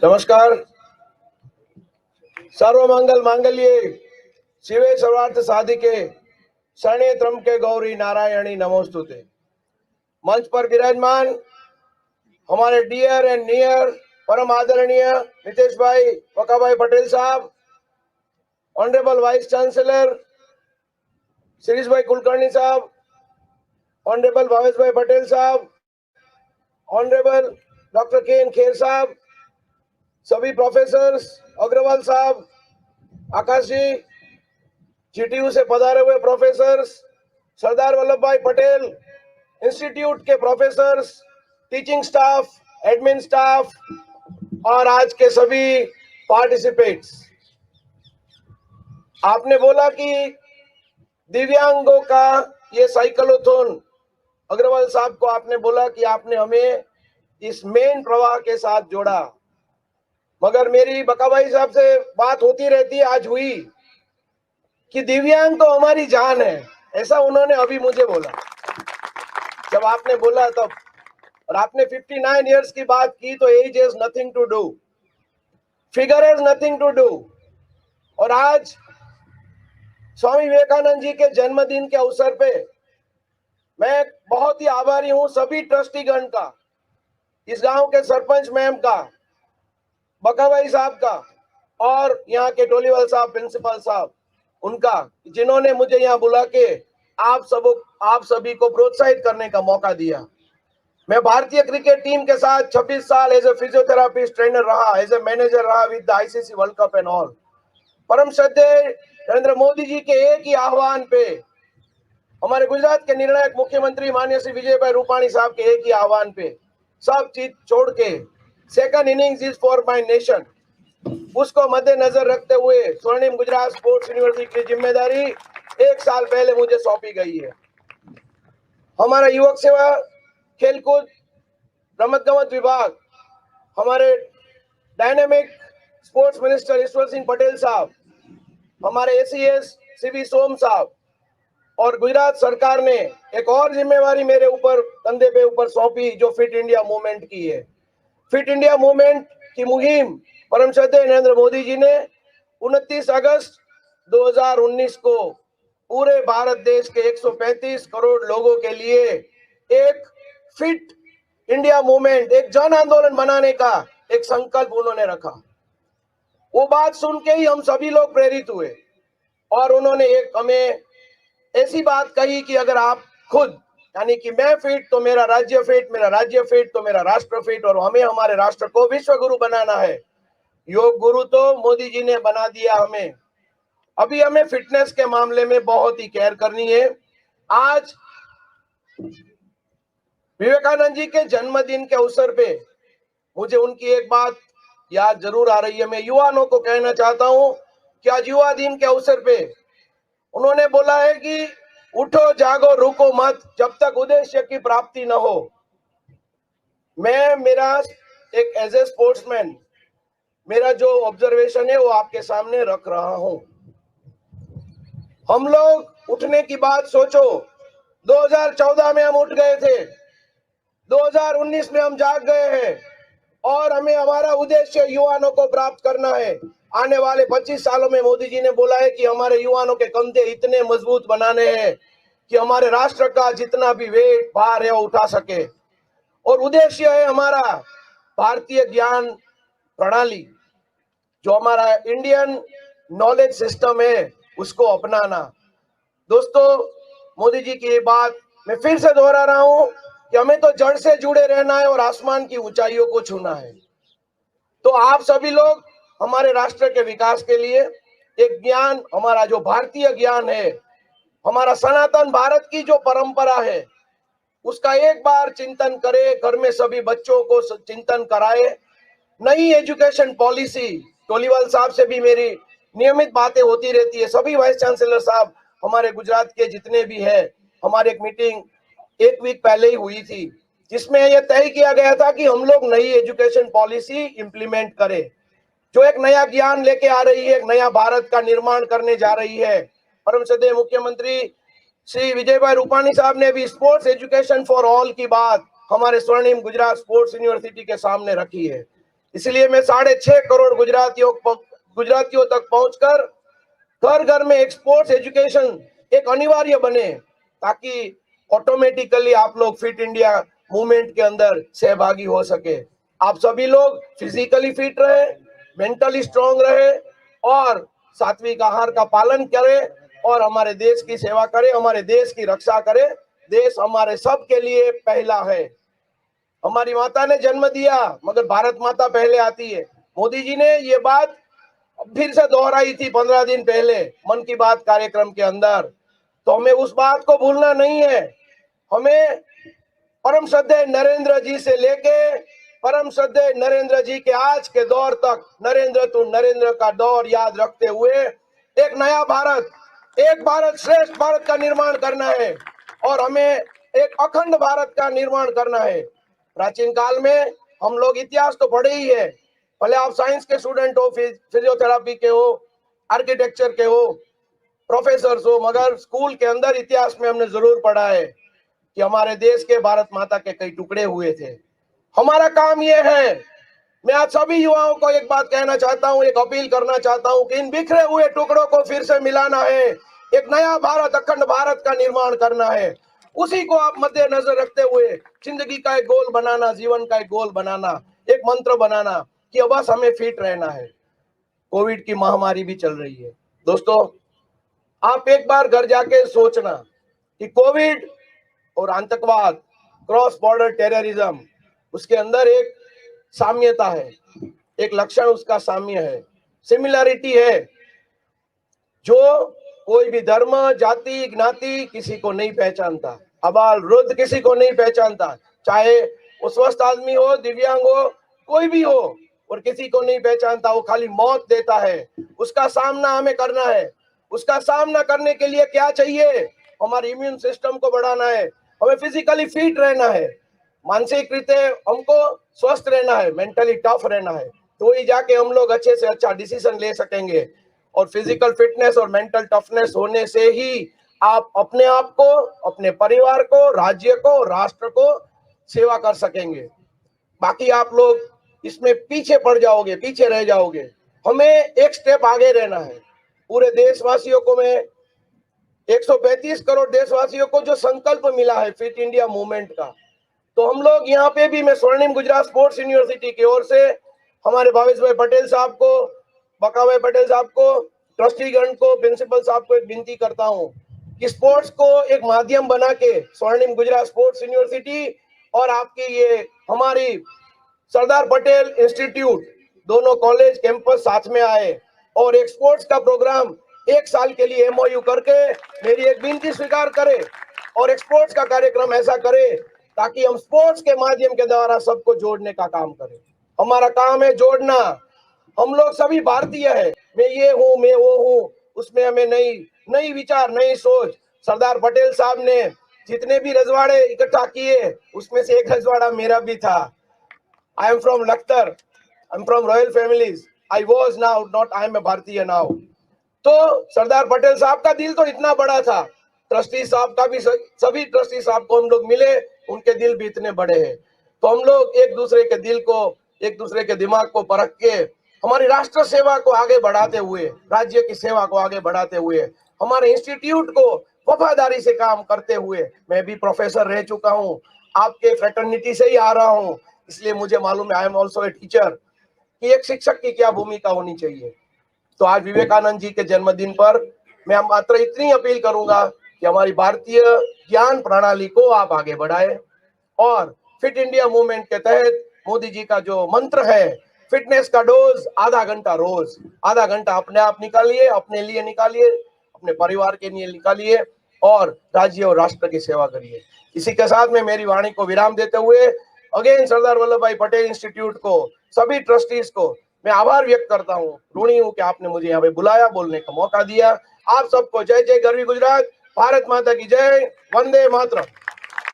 नमस्कार। सर्वमंगल मांगल्ये शिवे सर्वार्थ साधिके शरण्ये त्र्यंबके गौरी नारायणी नमोस्तुते। मंच पर विराजमान हमारे डियर एंड नियर परम आदरणीय नितेश भाई वका भाई पटेल साहब, ऑनरेबल वाइस चांसलर शिरीष भाई कुलकर्णी साहब, ऑनरेबल भावेश भाई पटेल साहब, ऑनरेबल डॉक्टर के एन खेर साहब, सभी प्रोफेसर्स, अग्रवाल साहब, आकाश जी, जीटीयू से पधारे हुए प्रोफेसर्स, सरदार वल्लभ भाई पटेल इंस्टीट्यूट के professors, teaching staff, admin staff और आज के सभी पार्टिसिपेंट्स। आपने बोला कि दिव्यांगों का ये साइक्लोथॉन, अग्रवाल साहब को आपने बोला कि आपने हमें इस मेन प्रवाह के साथ जोड़ा, मगर मेरी बकाभाई साहब से बात होती रहती, आज हुई कि दिव्यांग तो हमारी जान है, ऐसा उन्होंने अभी मुझे बोला जब आपने बोला तब। और आपने 59 इयर्स की बात की तो age has nothing to do, figure has nothing to do. और आज स्वामी विवेकानंद जी के जन्मदिन के अवसर पे मैं बहुत ही आभारी हूं सभी ट्रस्टीगण का, इस गांव के सरपंच मैम का, बकाभाई साहब का और यहाँ के टोलीवाल साहब, प्रिंसिपल साहब, उनका, जिन्होंने मुझे यहाँ बुला के आप सभी को प्रोत्साहित करने का मौका दिया। मैं भारतीय क्रिकेट टीम के साथ 26 साल एज ए फिजियोथेरापिस्ट ट्रेनर रहा, एज ए मैनेजर रहा with the ICC world cup and all. परम श्रद्धेय नरेंद्र मोदी जी के एक ही आह्वान पे, हमारे गुजरात के निर्णायक मुख्यमंत्री माननीय श्री विजय भाई रूपाणी साहब के एक ही आह्वान पे सब चीज छोड़ के second innings is for my nation, उसको मद्देनजर रखते हुए स्वर्णिम गुजरात स्पोर्ट्स यूनिवर्सिटी की जिम्मेदारी 1 साल पहले मुझे सौंपी गई है। हमारा युवक सेवा, खेलकूद, रमत गमत विभाग, हमारे dynamic sports minister Ishwar Singh Patel साहब, हमारे एसीएस सीवी सोम साहब और गुजरात सरकार ने एक और जिम्मेवारी मेरे ऊपर कंधे पे ऊपर सौंपी जो फिट इंडिया मूवमेंट की है। फिट इंडिया मूवमेंट की मुहिम परम श्रद्धेय नरेंद्र मोदी जी ने 29 अगस्त 2019 को पूरे भारत देश के 135 करोड़ लोगों के लिए एक फिट इंडिया मूवमेंट, एक जन आंदोलन बनाने का एक संकल्प उन्होंने रखा। वो बात सुन के ही हम सभी लोग प्रेरित हुए और उन्होंने एक हमें ऐसी बात कही कि अगर आप खुद, यानी कि मैं फिट तो मेरा राज्य फिट, मेरा राज्य फिट तो मेरा राष्ट्र फिट, और हमें हमारे राष्ट्र को विश्व गुरु बनाना है। योग गुरु तो मोदी जी ने बना दिया हमें, अभी हमें फिटनेस के मामले में बहुत ही केयर करनी है। आज विवेकानंद जी के जन्मदिन के अवसर पे मुझे उनकी एक बात याद जरूर आ रही है। मैं युवाओं को कहना चाहता हूं कि आज युवा दिन के अवसर पे उन्होंने बोला है कि उठो जागो रुको मत जब तक उद्देश्य की प्राप्ति न हो। मैं मेरा एक एज ए स्पोर्ट्समैन मेरा जो ऑब्जर्वेशन है वो आपके सामने रख रहा हूं। हम लोग उठने की बात सोचो, 2014 में हम उठ गए थे, 2019 में हम जाग गए हैं और हमें हमारा उद्देश्य युवाओं को प्राप्त करना है। आने वाले 25 सालों में मोदी जी ने बोला है कि हमारे युवाओं के कंधे इतने मजबूत बनाने हैं कि हमारे राष्ट्र का जितना भी वेट भार है वो उठा सके। और उद्देश्य है हमारा भारतीय ज्ञान प्रणाली, जो हमारा इंडियन नॉलेज सिस्टम है, उसको अपनाना। दोस्तों, मोदी जी की ये बात मैं फिर से दोहरा रहा हूं कि हमें तो जड़ से जुड़े रहना है और आसमान की ऊंचाइयों को छूना है। तो आप सभी लोग हमारे राष्ट्र के विकास के लिए एक ज्ञान, हमारा जो भारतीय ज्ञान है, हमारा सनातन भारत की जो परंपरा है, उसका एक बार चिंतन करें, घर में सभी बच्चों को चिंतन कराए। नई एजुकेशन पॉलिसी, टोलीवाल साहब से भी मेरी नियमित बातें होती रहती है, सभी वाइस चांसलर साहब हमारे गुजरात के जितने भी है, हमारी एक मीटिंग 1 वीक पहले ही हुई थी जिसमें यह तय किया गया था कि हम लोग नई एजुकेशन पॉलिसी इंप्लीमेंट करें, जो एक नया ज्ञान लेके आ रही है, एक नया भारत का निर्माण करने जा रही है। परम श्रद्धेय मुख्यमंत्री श्री विजय भाई रूपाणी साहब ने भी स्पोर्ट्स एजुकेशन फॉर ऑल की बात हमारे स्वर्णिम गुजरात स्पोर्ट्स यूनिवर्सिटी के सामने रखी है। इसलिए मैं 6.5 करोड़ गुजरातियों तक पहुंचकर घर घर में एक स्पोर्ट्स एजुकेशन एक अनिवार्य बने, ताकि ऑटोमेटिकली आप लोग फिट इंडिया मूवमेंट के अंदर सहभागी हो सके। आप सभी लोग फिजिकली फिट रहे, मेंटली स्ट्रांग रहे और सात्विक आहार का पालन करें और हमारे देश की सेवा करें, हमारे देश की रक्षा करें। देश हमारे सब के लिए पहला है। हमारी माता ने जन्म दिया मगर भारत माता पहले आती है। मोदी जी ने ये बात फिर से दोहराई थी 15 दिन पहले मन की बात कार्यक्रम के अंदर। तो हमें उस बात को भूलना नहीं है। हमें परम श्रद्धेय नरेंद्र जी से लेके परम श्रद्धेय नरेंद्र जी के आज के दौर तक नरेंद्र टू नरेंद्र का दौर याद रखते हुए एक नया भारत, एक भारत श्रेष्ठ भारत का निर्माण करना है और हमें एक अखंड भारत का निर्माण करना है। प्राचीन काल में हम लोग इतिहास तो पढ़े ही है, भले आप साइंस के स्टूडेंट हो, फिजियोथेरेपी के हो, आर्किटेक्चर के हो, प्रोफेसर हो, मगर स्कूल के अंदर इतिहास में हमने जरूर पढ़ा है कि हमारे देश के भारत माता के कई टुकड़े हुए थे। हमारा काम ये है, मैं आज सभी युवाओं को एक बात कहना चाहता हूं, एक अपील करना चाहता हूं कि इन बिखरे हुए टुकड़ों को फिर से मिलाना है, एक नया भारत, अखंड भारत का निर्माण करना है। उसी को आप मद्देनजर रखते हुए जिंदगी का एक गोल बनाना, जीवन का एक गोल बनाना, एक मंत्र बनाना कि अब बस हमें फिट रहना है। कोविड की महामारी भी चल रही है। दोस्तों, आप एक बार घर जाके सोचना कि कोविड और आतंकवाद, क्रॉस बॉर्डर टेररिज्म, उसके अंदर एक साम्यता है, एक लक्षण उसका साम्य है, सिमिलरिटी है, जो कोई भी धर्म, जाति, ज्ञाति किसी को नहीं पहचानता, अबाल वृद्ध किसी को नहीं पहचानता, चाहे वो स्वस्थ आदमी हो, दिव्यांग हो, कोई भी हो, और किसी को नहीं पहचानता। वो खाली मौत देता है। उसका सामना हमें करना है। उसका सामना करने के लिए क्या चाहिए? हमारे इम्यून सिस्टम को बढ़ाना है, हमें फिजिकली फिट रहना है, मानसिक रीते हमको स्वस्थ रहना है, मेंटली टफ रहना है, तो ही जाके हम लोग अच्छे से अच्छा डिसीजन ले सकेंगे। और फिजिकल फिटनेस और मेंटल टफनेस होने से ही आप अपने आप को, अपने परिवार को, राज्य को, राष्ट्र को सेवा कर सकेंगे। बाकी आप लोग इसमें पीछे पड़ जाओगे, पीछे रह जाओगे। हमें एक स्टेप आगे रहना है। पूरे देशवासियों को, मैं 135 करोड़ देशवासियों को जो संकल्प मिला है फिट इंडिया मूवमेंट का, तो हम लोग यहाँ पे भी, मैं स्वर्णिम गुजरात स्पोर्ट्स यूनिवर्सिटी की ओर से हमारे भावेश भाई पटेल साहब को, बका भाई पटेल साहब को, ट्रस्टीगण को, प्रिंसिपल साहब को एक विनती करता हूँ कि स्पोर्ट्स को एक माध्यम बना के स्वर्णिम गुजरात स्पोर्ट्स यूनिवर्सिटी और आपकी ये हमारी सरदार पटेल इंस्टीट्यूट, दोनों कॉलेज कैंपस साथ में आए और एक स्पोर्ट्स का प्रोग्राम 1 साल के लिए MOU करके मेरी एक विनती स्वीकार करे और एक स्पोर्ट्स का कार्यक्रम ऐसा करे ताकि हम स्पोर्ट्स के माध्यम के द्वारा सबको जोड़ने का काम करें। हमारा काम है जोड़ना। हम लोग सभी भारतीय है, मैं ये हूँ, मैं वो हूँ, उसमें हमें नई विचार, नई सोच। सरदार पटेल साहब ने जितने भी रजवाड़े इकट्ठा किए उसमें से एक रजवाड़ा मेरा भी था। I am from Lakhtar, I am from royal families, I was now, not I am a भारतीय now। तो सरदार पटेल साहब का दिल तो इतना बड़ा था, ट्रस्टी साहब का भी, सभी ट्रस्टी साहब को हम लोग मिले, उनके दिल भी इतने बड़े हैं। तो हम लोग एक दूसरे के दिल को, एक दूसरे के दिमाग को परख के हमारी राष्ट्र सेवा को आगे बढ़ाते हुए, राज्य की सेवा को आगे बढ़ाते हुए, हमारे इंस्टीट्यूट को वफादारी से काम करते हुए, मैं भी प्रोफेसर रह चुका हूँ, आपके फ्रेटर्निटी से ही आ रहा हूँ, इसलिए मुझे मालूम है, I am also a teacher, कि एक शिक्षक की क्या भूमिका होनी चाहिए। तो आज विवेकानंद जी के जन्मदिन पर मैं मात्र इतनी अपील करूंगा कि हमारी भारतीय ज्ञान प्रणाली को आप आगे बढ़ाएं और फिट इंडिया मूवमेंट के तहत मोदी जी का जो मंत्र है, फिटनेस का डोज आधा घंटा रोज, आधा घंटा अपने आप निकालिए, अपने लिए निकालिए, अपने परिवार के लिए निकालिए और राज्य और राष्ट्र की सेवा करिए। इसी के साथ में मेरी वाणी को विराम देते हुए अगेन सरदार वल्लभ भाई पटेल इंस्टीट्यूट को, सभी ट्रस्टीज को मैं आभार व्यक्त करता हूँ, ऋणी हूँ कि आपने मुझे यहाँ पे बुलाया, बोलने का मौका दिया। आप सबको जय जय गरवी गुजरात, भारत माता की जय, वंदे मातरम।